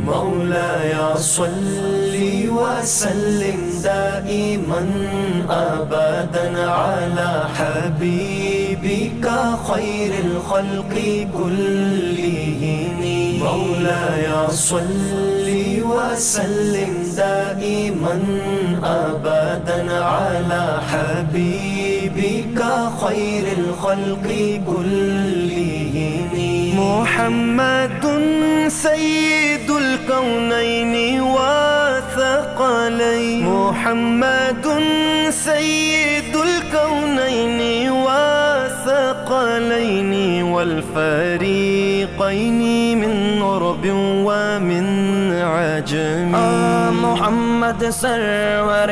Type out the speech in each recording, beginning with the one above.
مولاي صل وسلم دائما أبدا على حبيبك خير الخلق كلهم. مولاي صل وسلم دائما أبدا على حبيبك خير الخلق كلهم. محمد سيد الكونين وثقلين. محمد سيد الكونين وثقلين والفريقين من عرب ومن عجم. محمد سرور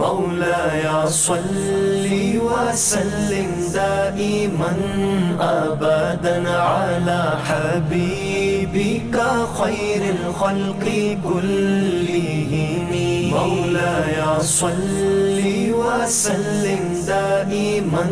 مولاي صل وسلم دائما أبدا على حبيبك خير الخلق كلهم. مولاي صل وسلم دائما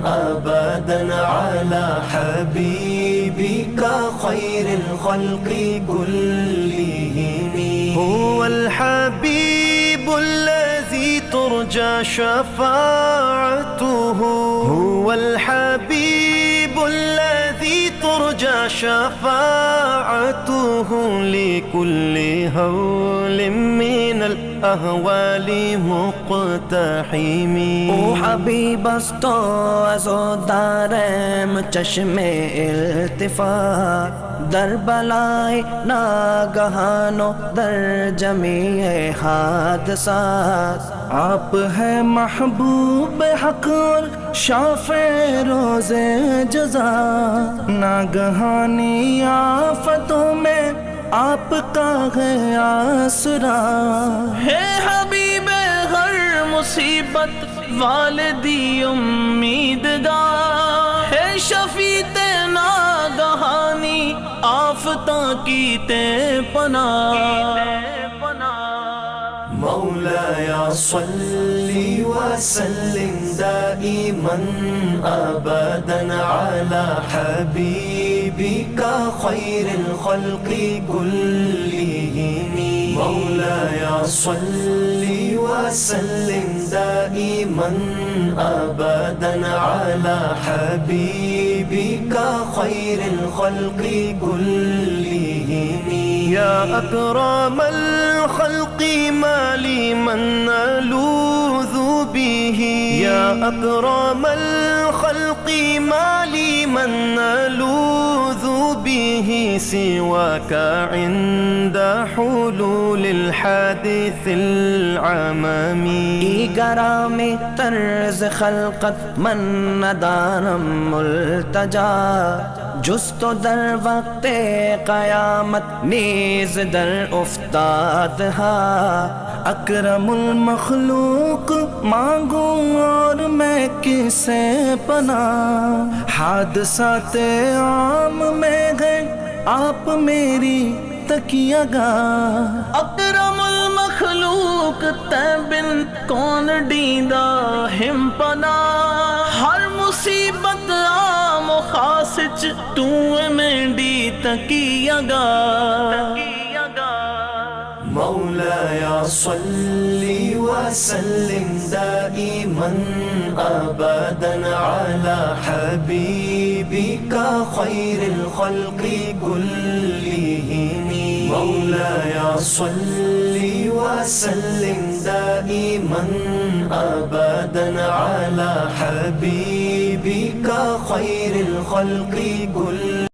أبدا على حبيبك خير الخلق كلهم. هو الحبيب الذي ترجى شفاعته. هو الحبيب الذي ترجى شفاعته لكل هول من الأهوال مقتحم. او حبیب است از دارم چشم التفات در بلای ناگهان و در جمیع حادثات. آپ ہے محبوب حق اور شافع روز جزا. ناگہانی آفتوں میں آپ کا ہے آسرا. ہے حبیب ہر مصیبت والدی امیدگار. ہے شفیع ناگہانی آفتوں کی تے پناہ. مولاي صل وسلم دائما أبدا على حبيبك خير الخلق كلهم. مولاي صل وسلم دائما أبدا على حبيبك خير الخلق كلهم. يا أكرم الخلق ما لي من ألوذ به. يا أكرم الخلق ما لي من ألوذ به سواك عند حلول الحادث العممي. گرامی طرز خلقت من ندارم ملتجا. جست در وقت قیامت نیز در افتاد ها. اکرم المخلوق مانگوں اور میں کسے پناہ. حادثات عام میں گئے آپ میری تکیہ گاہ. اکرم المخلوق تیبن کون ڈیندہ ہم پناہ. ہر مصیبت عام و خاص تو میں ڈی تکیہ گاہ. مولاي صل وسلم دائما أبدا على حبيبك خير الخلق كلهم. مولاي صل وسلم دائما أبدا على حبيبك خير الخلق كل